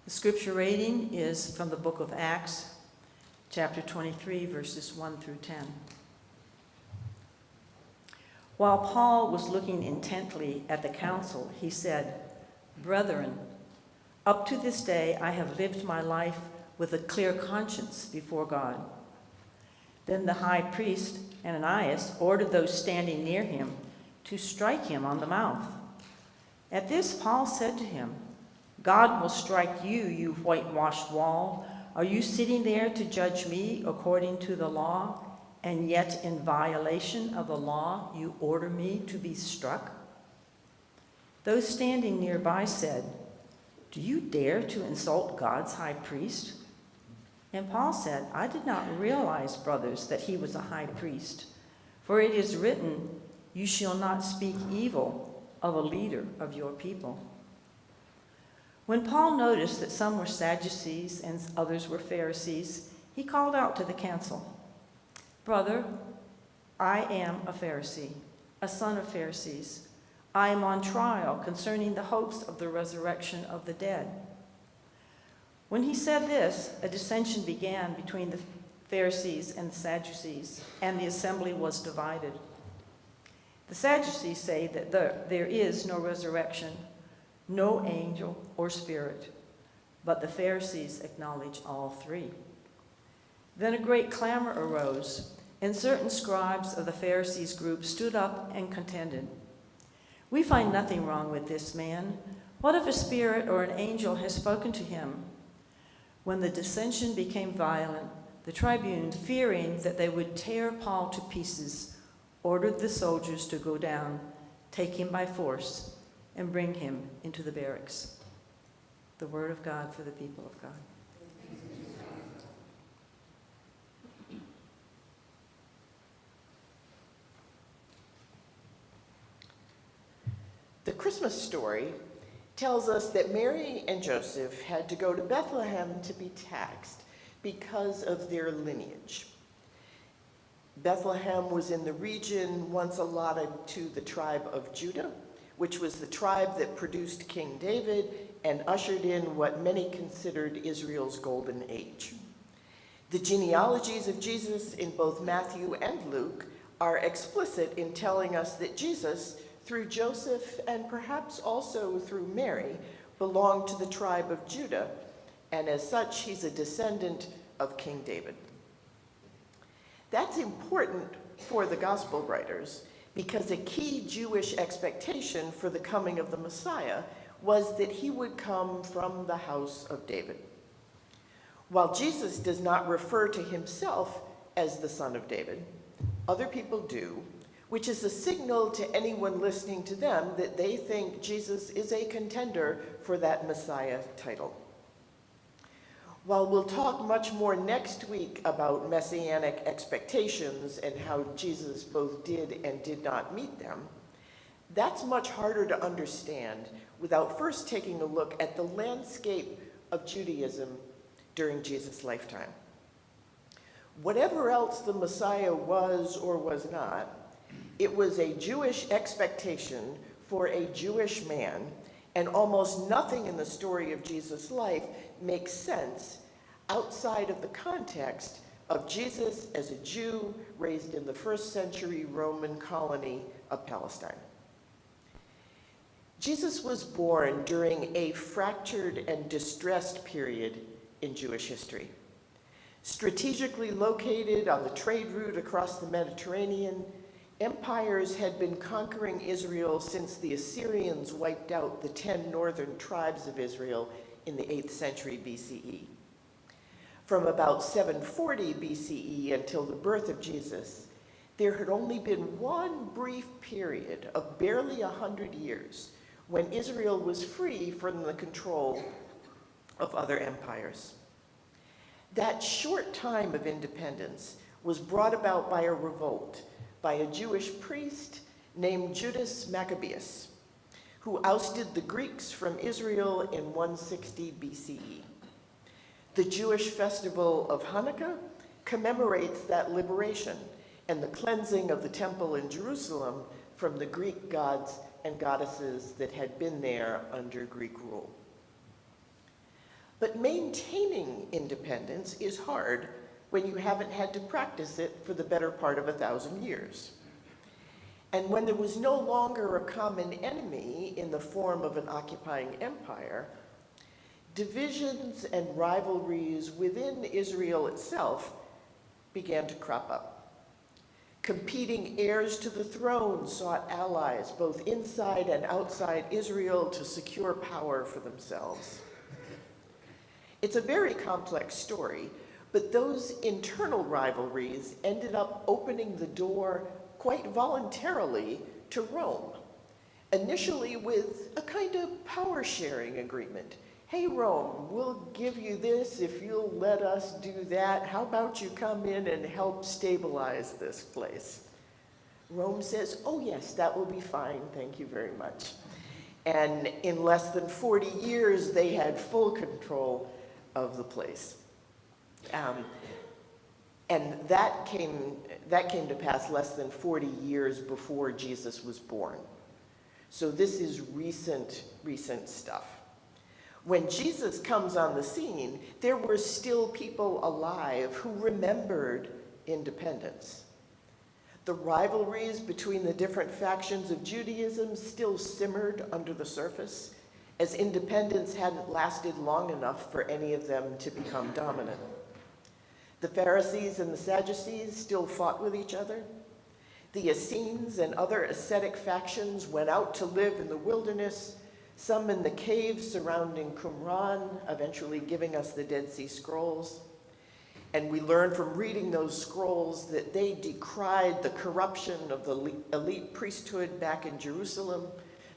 The scripture reading is from the book of Acts, chapter 23, verses 1 through 10. While Paul was looking intently at the council, he said, "Brethren, up to this day I have lived my life with a clear conscience before God." Then the high priest, Ananias, ordered those standing near him to strike him on the mouth. At this, Paul said to him, "God will strike you, you whitewashed wall. Are you sitting there to judge me according to the law, and yet in violation of the law you order me to be struck?" Those standing nearby said, "Do you dare to insult God's high priest?" And Paul said, "I did not realize, brothers, that he was a high priest. For it is written, 'You shall not speak evil of a leader of your people.'" When Paul noticed that some were Sadducees and others were Pharisees, he called out to the council, "Brother, I am a Pharisee, a son of Pharisees. I am on trial concerning the hopes of the resurrection of the dead." When he said this, a dissension began between the Pharisees and the Sadducees, and the assembly was divided. The Sadducees say that there is no resurrection, no angel or spirit, but the Pharisees acknowledge all three. Then a great clamor arose, and certain scribes of the Pharisees' group stood up and contended. "We find nothing wrong with this man. What if a spirit or an angel has spoken to him?" When the dissension became violent, the tribune, fearing that they would tear Paul to pieces, ordered the soldiers to go down, take him by force, and bring him into the barracks. The word of God for the people of God. The Christmas story tells us that Mary and Joseph had to go to Bethlehem to be taxed because of their lineage. Bethlehem was in the region once allotted to the tribe of Judah, which was the tribe that produced King David and ushered in what many considered Israel's golden age. The genealogies of Jesus in both Matthew and Luke are explicit in telling us that Jesus, through Joseph and perhaps also through Mary, belonged to the tribe of Judah, and as such, he's a descendant of King David. That's important for the gospel writers because a key Jewish expectation for the coming of the Messiah was that he would come from the house of David. While Jesus does not refer to himself as the son of David, other people do, which is a signal to anyone listening to them that they think Jesus is a contender for that Messiah title. While we'll talk much more next week about messianic expectations and how Jesus both did and did not meet them, that's much harder to understand without first taking a look at the landscape of Judaism during Jesus' lifetime. Whatever else the Messiah was or was not, it was a Jewish expectation for a Jewish man, and almost nothing in the story of Jesus' life makes sense outside of the context of Jesus as a Jew raised in the first century Roman colony of Palestine. Jesus was born during a fractured and distressed period in Jewish history. Strategically located on the trade route across the Mediterranean, empires had been conquering Israel since the Assyrians wiped out the 10 northern tribes of Israel in the 8th century BCE. From about 740 BCE until the birth of Jesus, there had only been one brief period of barely 100 years when Israel was free from the control of other empires. That short time of independence was brought about by a revolt by a Jewish priest named Judas Maccabeus, who ousted the Greeks from Israel in 160 BCE. The Jewish festival of Hanukkah commemorates that liberation and the cleansing of the temple in Jerusalem from the Greek gods and goddesses that had been there under Greek rule. But maintaining independence is hard when you haven't had to practice it for the better part of 1,000 years. And when there was no longer a common enemy in the form of an occupying empire, divisions and rivalries within Israel itself began to crop up. Competing heirs to the throne sought allies both inside and outside Israel to secure power for themselves. It's a very complex story, but those internal rivalries ended up opening the door quite voluntarily to Rome, initially with a kind of power-sharing agreement. Hey, Rome, we'll give you this if you'll let us do that. How about you come in and help stabilize this place? Rome says, oh yes, that will be fine, thank you very much. And in less than 40 years, they had full control of the place. And that came to pass less than 40 years before Jesus was born. So this is recent stuff. When Jesus comes on the scene, there were still people alive who remembered independence. The rivalries between the different factions of Judaism still simmered under the surface, as independence hadn't lasted long enough for any of them to become dominant. The Pharisees and the Sadducees still fought with each other. The Essenes and other ascetic factions went out to live in the wilderness, some in the caves surrounding Qumran, eventually giving us the Dead Sea Scrolls. And we learn from reading those scrolls that they decried the corruption of the elite priesthood back in Jerusalem.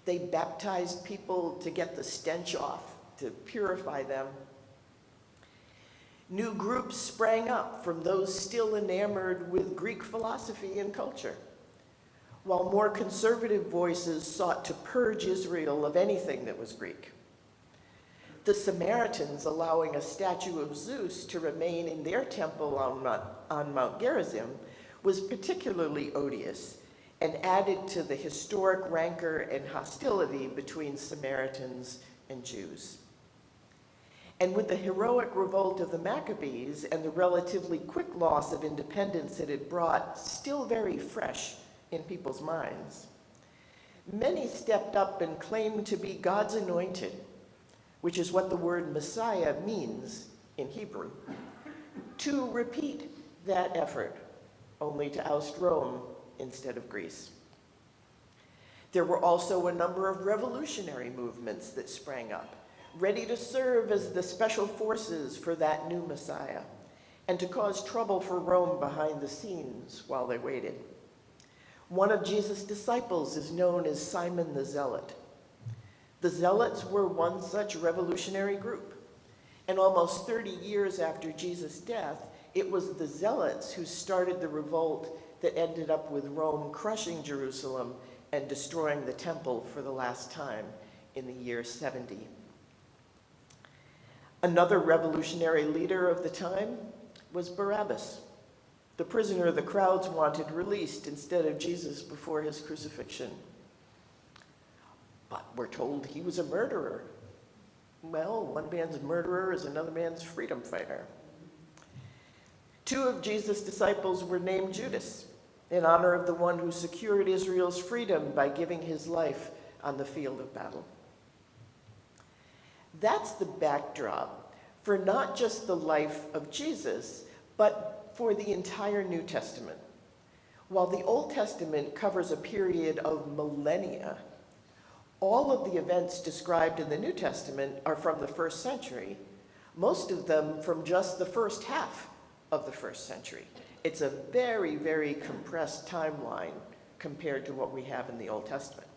They baptized people to get the stench off, to purify them. New groups sprang up from those still enamored with Greek philosophy and culture, while more conservative voices sought to purge Israel of anything that was Greek. The Samaritans allowing a statue of Zeus to remain in their temple on Mount Gerizim was particularly odious and added to the historic rancor and hostility between Samaritans and Jews. And with the heroic revolt of the Maccabees and the relatively quick loss of independence it had brought still very fresh in people's minds, many stepped up and claimed to be God's anointed, which is what the word Messiah means in Hebrew, to repeat that effort, only to oust Rome instead of Greece. There were also a number of revolutionary movements that sprang up, ready to serve as the special forces for that new Messiah, and to cause trouble for Rome behind the scenes while they waited. One of Jesus' disciples is known as Simon the Zealot. The Zealots were one such revolutionary group, and almost 30 years after Jesus' death, it was the Zealots who started the revolt that ended up with Rome crushing Jerusalem and destroying the temple for the last time in the year 70. Another revolutionary leader of the time was Barabbas, the prisoner the crowds wanted released instead of Jesus before his crucifixion. But we're told he was a murderer. Well, one man's murderer is another man's freedom fighter. Two of Jesus' disciples were named Judas, in honor of the one who secured Israel's freedom by giving his life on the field of battle. That's the backdrop for not just the life of Jesus, but for the entire New Testament. While the Old Testament covers a period of millennia, all of the events described in the New Testament are from the first century, most of them from just the first half of the first century. It's a very, very compressed timeline compared to what we have in the Old Testament.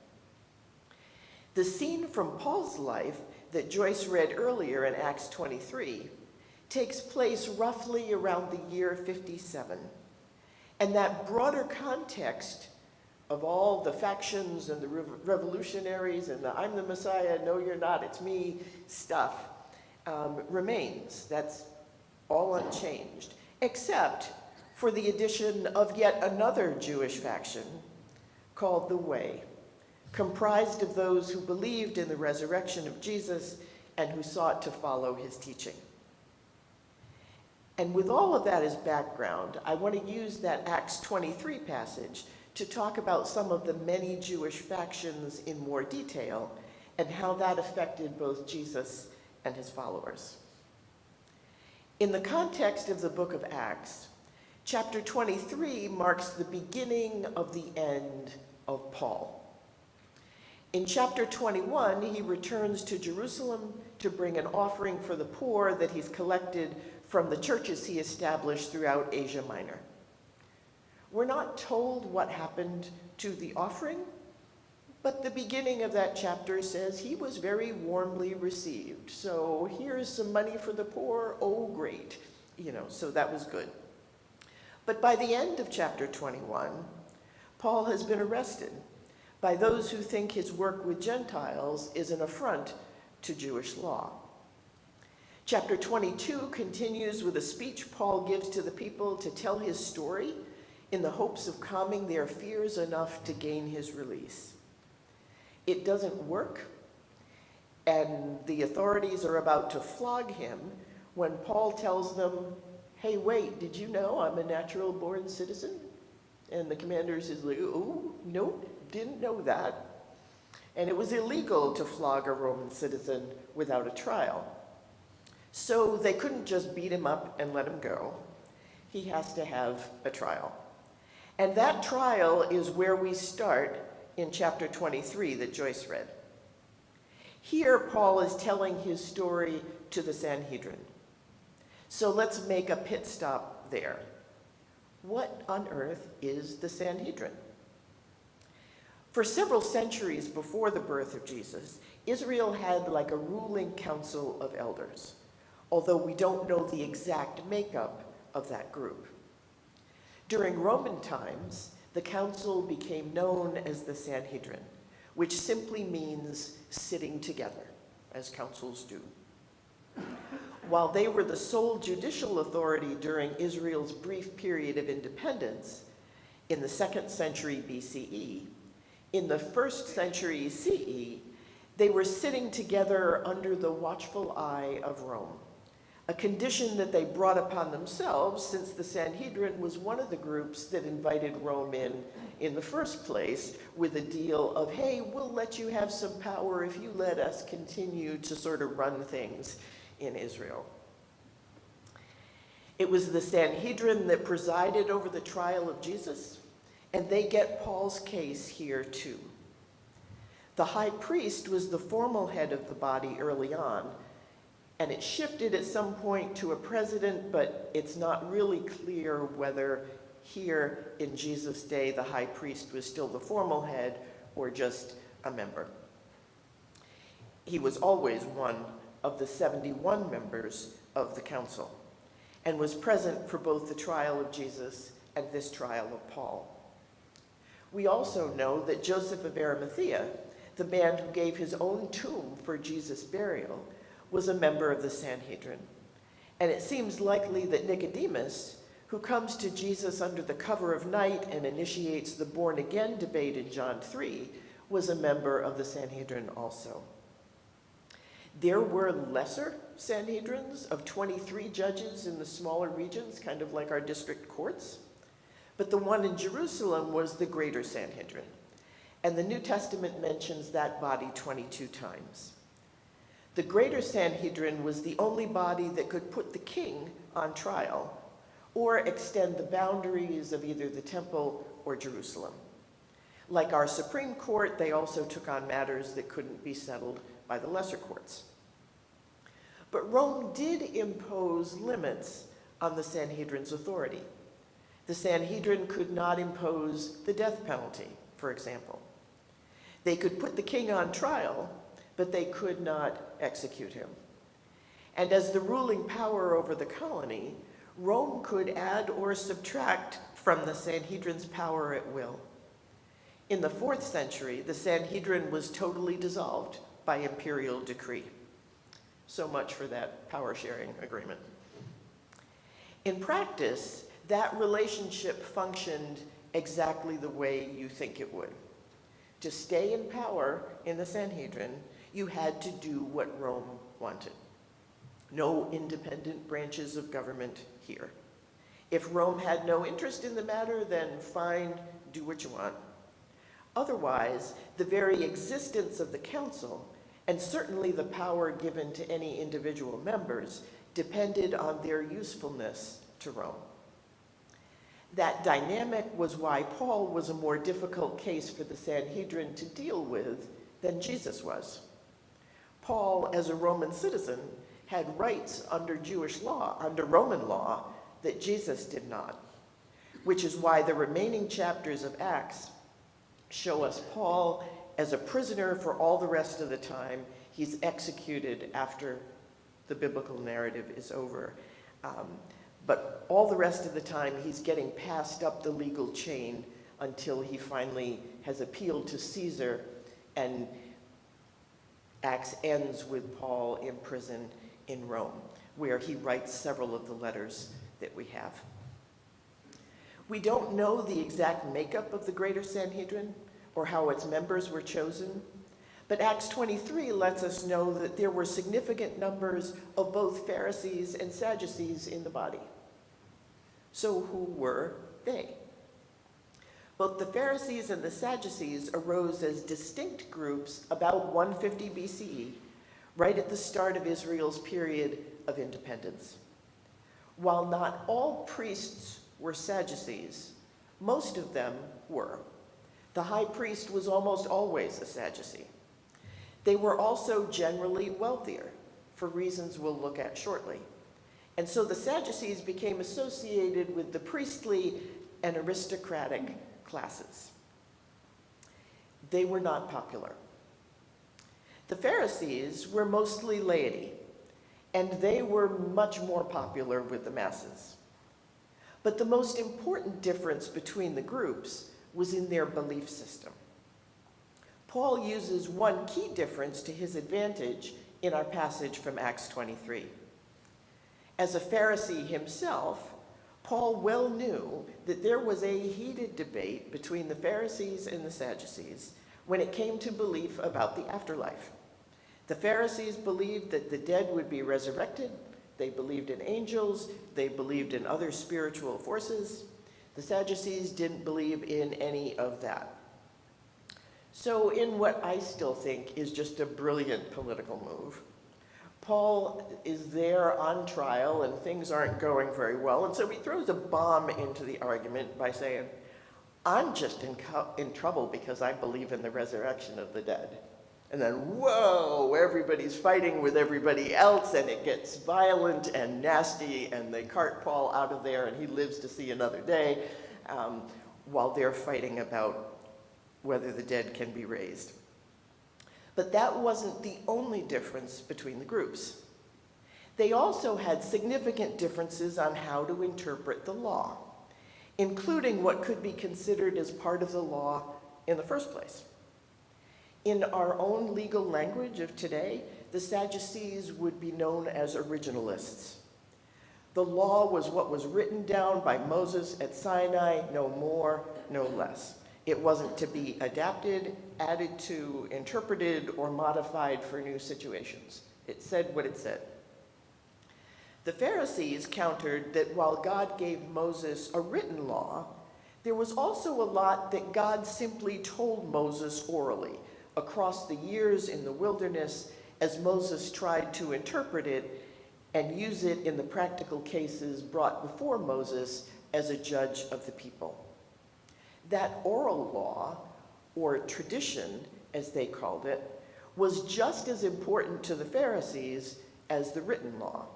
The scene from Paul's life that Joyce read earlier in Acts 23 takes place roughly around the year 57. And that broader context of all the factions and the revolutionaries and the I'm the Messiah, no you're not, it's me stuff remains. That's all unchanged, except for the addition of yet another Jewish faction called the Way, comprised of those who believed in the resurrection of Jesus and who sought to follow his teaching. And with all of that as background, I want to use that Acts 23 passage to talk about some of the many Jewish factions in more detail and how that affected both Jesus and his followers. In the context of the book of Acts, chapter 23 marks the beginning of the end of Paul. In chapter 21, he returns to Jerusalem to bring an offering for the poor that he's collected from the churches he established throughout Asia Minor. We're not told what happened to the offering, but the beginning of that chapter says he was very warmly received. So here's some money for the poor, oh great, so that was good. But by the end of chapter 21, Paul has been arrested by those who think his work with Gentiles is an affront to Jewish law. Chapter 22 continues with a speech Paul gives to the people to tell his story in the hopes of calming their fears enough to gain his release. It doesn't work, and the authorities are about to flog him when Paul tells them, hey, wait, did you know I'm a natural-born citizen? And the commander is like, oh, nope, didn't know that. And it was illegal to flog a Roman citizen without a trial. So they couldn't just beat him up and let him go. He has to have a trial. And that trial is where we start in chapter 23 that Joyce read. Here, Paul is telling his story to the Sanhedrin. So let's make a pit stop there. What on earth is the Sanhedrin? For several centuries before the birth of Jesus, Israel had like a ruling council of elders, although we don't know the exact makeup of that group. During Roman times, the council became known as the Sanhedrin, which simply means sitting together, as councils do. While they were the sole judicial authority during Israel's brief period of independence in the 2nd century BCE, in the 1st century CE, they were sitting together under the watchful eye of Rome, a condition that they brought upon themselves since the Sanhedrin was one of the groups that invited Rome in the first place with a deal of, hey, we'll let you have some power if you let us continue to sort of run things in Israel. It was the Sanhedrin that presided over the trial of Jesus, and they get Paul's case here too. The high priest was the formal head of the body early on, and it shifted at some point to a president, but it's not really clear whether here in Jesus' day the high priest was still the formal head or just a member. He was always one of the 71 members of the council and was present for both the trial of Jesus and this trial of Paul. We also know that Joseph of Arimathea, the man who gave his own tomb for Jesus' burial, was a member of the Sanhedrin. And it seems likely that Nicodemus, who comes to Jesus under the cover of night and initiates the born-again debate in John 3, was a member of the Sanhedrin also. There were lesser Sanhedrins of 23 judges in the smaller regions, kind of like our district courts. But the one in Jerusalem was the greater Sanhedrin. And the New Testament mentions that body 22 times. The greater Sanhedrin was the only body that could put the king on trial or extend the boundaries of either the temple or Jerusalem. Like our Supreme Court, they also took on matters that couldn't be settled by the lesser courts. But Rome did impose limits on the Sanhedrin's authority. The Sanhedrin could not impose the death penalty, for example. They could put the king on trial, but they could not execute him. And as the ruling power over the colony, Rome could add or subtract from the Sanhedrin's power at will. In the 4th century, the Sanhedrin was totally dissolved by imperial decree. So much for that power-sharing agreement. In practice, that relationship functioned exactly the way you think it would. To stay in power in the Sanhedrin, You had to do what Rome wanted. No independent branches of government here. If Rome had no interest in the matter, then fine, do what you want. Otherwise, the very existence of the council, and certainly the power given to any individual members, depended on their usefulness to Rome. That dynamic was why Paul was a more difficult case for the Sanhedrin to deal with than Jesus was. Paul, as a Roman citizen, had rights under Jewish law, under Roman law, that Jesus did not, which is why the remaining chapters of Acts show us Paul as a prisoner for all the rest of the time. He's executed after the biblical narrative is over. But all the rest of the time, he's getting passed up the legal chain until he finally has appealed to Caesar, and Acts ends with Paul in prison in Rome, where he writes several of the letters that we have. We don't know the exact makeup of the Greater Sanhedrin or how its members were chosen, but Acts 23 lets us know that there were significant numbers of both Pharisees and Sadducees in the body. So who were they? Both the Pharisees and the Sadducees arose as distinct groups about 150 BCE, right at the start of Israel's period of independence. While not all priests were Sadducees, most of them were. The high priest was almost always a Sadducee. They were also generally wealthier, for reasons we'll look at shortly. And so the Sadducees became associated with the priestly and aristocratic classes. They were not popular. The Pharisees were mostly laity, and they were much more popular with the masses. But the most important difference between the groups was in their belief system. Paul uses one key difference to his advantage in our passage from Acts 23. As a Pharisee himself, Paul well knew that there was a heated debate between the Pharisees and the Sadducees when it came to belief about the afterlife. The Pharisees believed that the dead would be resurrected. They believed in angels. They believed in other spiritual forces. The Sadducees didn't believe in any of that. So in what I still think is just a brilliant political move, Paul is there on trial and things aren't going very well, and so he throws a bomb into the argument by saying, I'm just in trouble because I believe in the resurrection of the dead. And then, whoa, everybody's fighting with everybody else, and it gets violent and nasty, and they cart Paul out of there, and he lives to see another day, while they're fighting about whether the dead can be raised. But that wasn't the only difference between the groups. They also had significant differences on how to interpret the law, including what could be considered as part of the law in the first place. In our own legal language of today, the Sadducees would be known as originalists. The law was what was written down by Moses at Sinai, no more, no less. It wasn't to be adapted, added to, interpreted, or modified for new situations. It said what it said. The Pharisees countered that while God gave Moses a written law, there was also a lot that God simply told Moses orally across the years in the wilderness as Moses tried to interpret it and use it in the practical cases brought before Moses as a judge of the people. That oral law, or tradition, as they called it, was just as important to the Pharisees as the written law.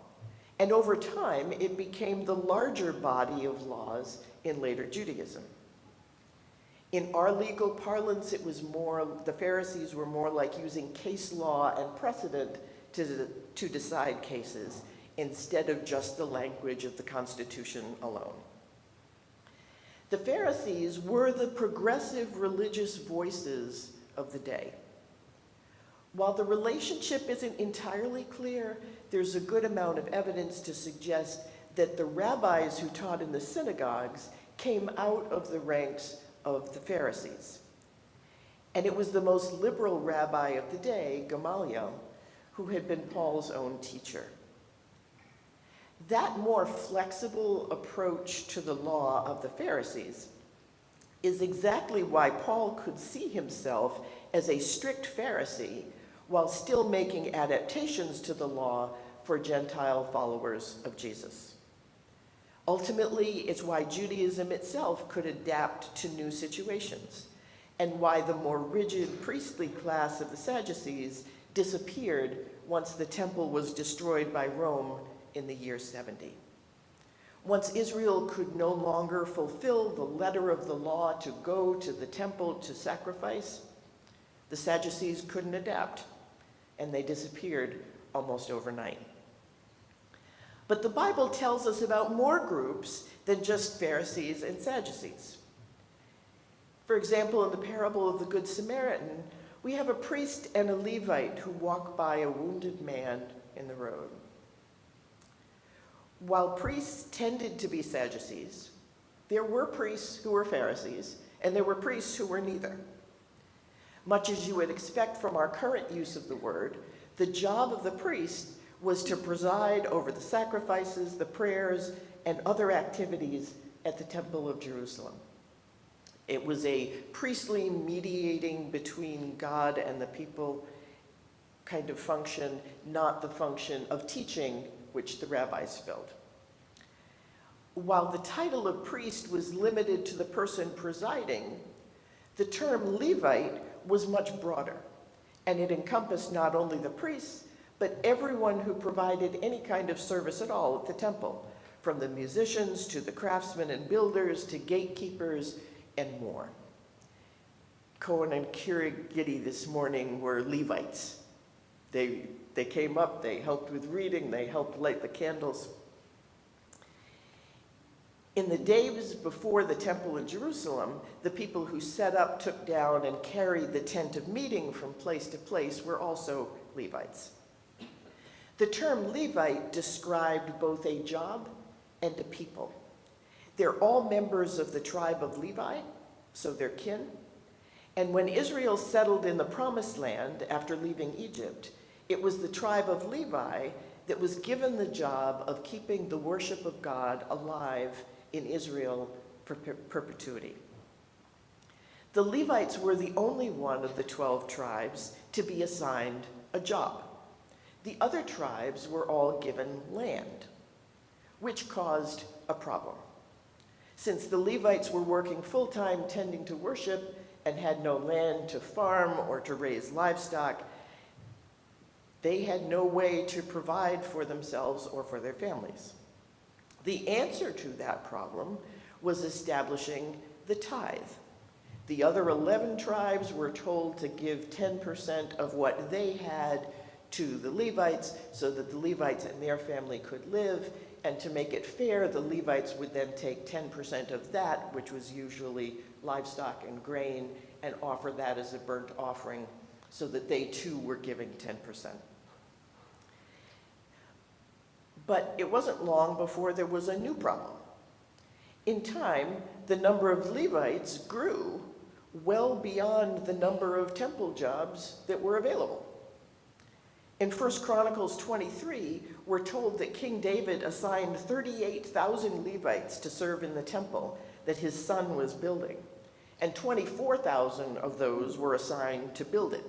And over time, it became the larger body of laws in later Judaism. In our legal parlance, it was more, the Pharisees were more like using case law and precedent to decide cases instead of just the language of the Constitution alone. The Pharisees were the progressive religious voices of the day. While the relationship isn't entirely clear, there's a good amount of evidence to suggest that the rabbis who taught in the synagogues came out of the ranks of the Pharisees. And it was the most liberal rabbi of the day, Gamaliel, who had been Paul's own teacher. That more flexible approach to the law of the Pharisees is exactly why Paul could see himself as a strict Pharisee while still making adaptations to the law for Gentile followers of Jesus. Ultimately, it's why Judaism itself could adapt to new situations, and why the more rigid priestly class of the Sadducees disappeared once the temple was destroyed by Rome in the year 70. Once Israel could no longer fulfill the letter of the law to go to the temple to sacrifice, the Sadducees couldn't adapt, and they disappeared almost overnight. But the Bible tells us about more groups than just Pharisees and Sadducees. For example, in the parable of the Good Samaritan, we have a priest and a Levite who walk by a wounded man in the road. While priests tended to be Sadducees, there were priests who were Pharisees, and there were priests who were neither. Much as you would expect from our current use of the word, the job of the priest was to preside over the sacrifices, the prayers, and other activities at the Temple of Jerusalem. It was a priestly mediating between God and the people kind of function, not the function of teaching which the rabbis filled. While the title of priest was limited to the person presiding, the term Levite was much broader, and it encompassed not only the priests, but everyone who provided any kind of service at all at the temple, from the musicians to the craftsmen and builders to gatekeepers and more. Cohen and Kirigiti this morning were Levites. They came up, they helped with reading, they helped light the candles. In the days before the temple in Jerusalem, the people who set up, took down, and carried the tent of meeting from place to place were also Levites. The term Levite described both a job and a people. They're all members of the tribe of Levi, so they're kin. And when Israel settled in the Promised Land after leaving Egypt, it was the tribe of Levi that was given the job of keeping the worship of God alive in Israel for perpetuity. The Levites were the only one of the 12 tribes to be assigned a job. The other tribes were all given land, which caused a problem. Since the Levites were working full-time tending to worship and had no land to farm or to raise livestock, they had no way to provide for themselves or for their families. The answer to that problem was establishing the tithe. The other 11 tribes were told to give 10% of what they had to the Levites so that the Levites and their family could live, and to make it fair, the Levites would then take 10% of that, which was usually livestock and grain, and offer that as a burnt offering so that they too were giving 10%. But it wasn't long before there was a new problem. In time, the number of Levites grew well beyond the number of temple jobs that were available. In 1 Chronicles 23, we're told that King David assigned 38,000 Levites to serve in the temple that his son was building, and 24,000 of those were assigned to build it.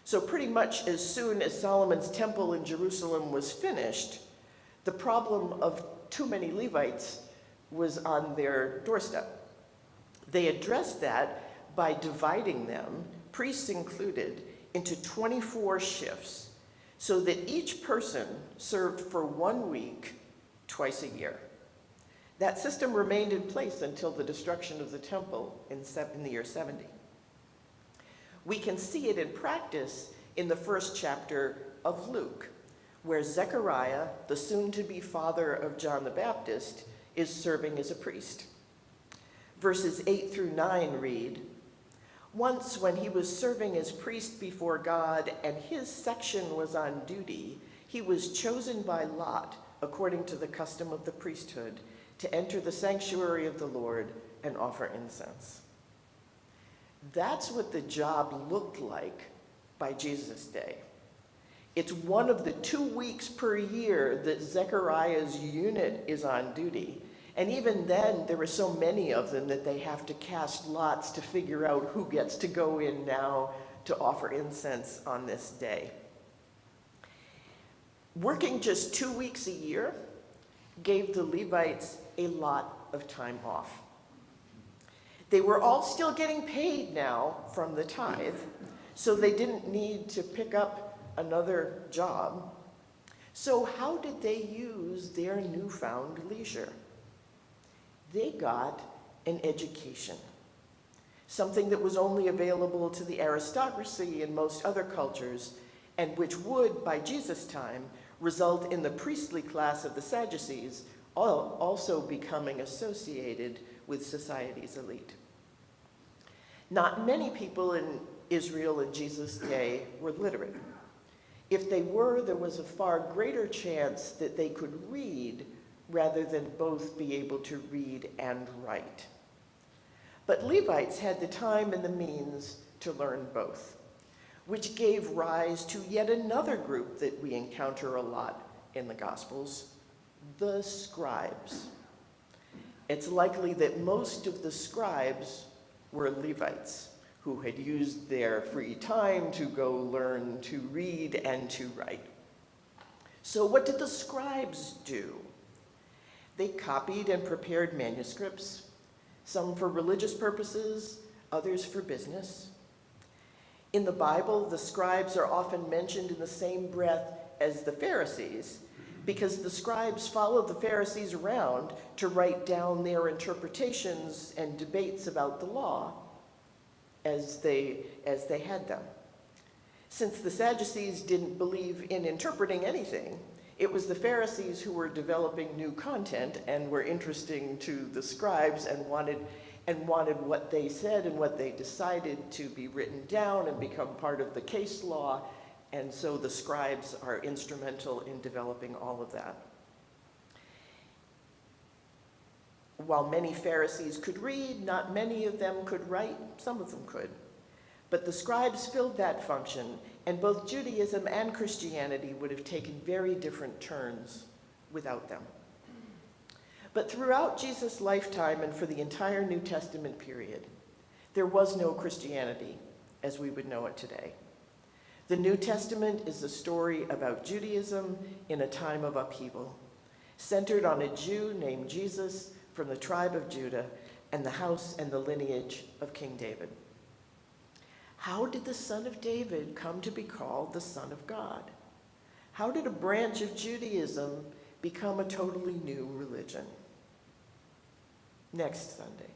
So pretty much as soon as Solomon's temple in Jerusalem was finished, the problem of too many Levites was on their doorstep. They addressed that by dividing them, priests included, into 24 shifts, so that each person served for 1 week, twice a year. That system remained in place until the destruction of the temple in the year 70. We can see it in practice in the first chapter of Luke, where Zechariah, the soon-to-be father of John the Baptist, is serving as a priest. Verses 8 through 9 read, "Once when he was serving as priest before God and his section was on duty, he was chosen by lot, according to the custom of the priesthood, to enter the sanctuary of the Lord and offer incense." That's what the job looked like by Jesus' day. It's one of the 2 weeks per year that Zechariah's unit is on duty. And even then, there are so many of them that they have to cast lots to figure out who gets to go in now to offer incense on this day. Working just 2 weeks a year gave the Levites a lot of time off. They were all still getting paid now from the tithe, so they didn't need to pick up another job. So how did they use their newfound leisure? They got an education, something that was only available to the aristocracy in most other cultures, and which would, by Jesus' time, result in the priestly class of the Sadducees also becoming associated with society's elite. Not many people in Israel in Jesus' day were literate. If they were, there was a far greater chance that they could read rather than both be able to read and write. But Levites had the time and the means to learn both, which gave rise to yet another group that we encounter a lot in the Gospels, the Scribes. It's likely that most of the Scribes were Levites who had used their free time to go learn to read and to write. So what did the Scribes do? They copied and prepared manuscripts, some for religious purposes, others for business. In the Bible, the Scribes are often mentioned in the same breath as the Pharisees, because the Scribes followed the Pharisees around to write down their interpretations and debates about the law as they had them. Since the Sadducees didn't believe in interpreting anything, it was the Pharisees who were developing new content and were interesting to the Scribes and wanted what they said and what they decided to be written down and become part of the case law. And so the Scribes are instrumental in developing all of that. While many Pharisees could read, not many of them could write. Some of them could. But the Scribes filled that function, and both Judaism and Christianity would have taken very different turns without them. But throughout Jesus' lifetime and for the entire New Testament period, there was no Christianity as we would know it today. The New Testament is a story about Judaism in a time of upheaval, centered on a Jew named Jesus from the tribe of Judah and the house and the lineage of King David. How did the son of David come to be called the Son of God? How did a branch of Judaism become a totally new religion? Next Sunday.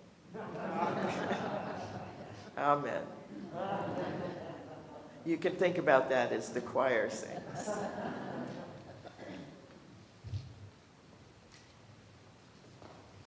Amen. You can think about that as the choir sings.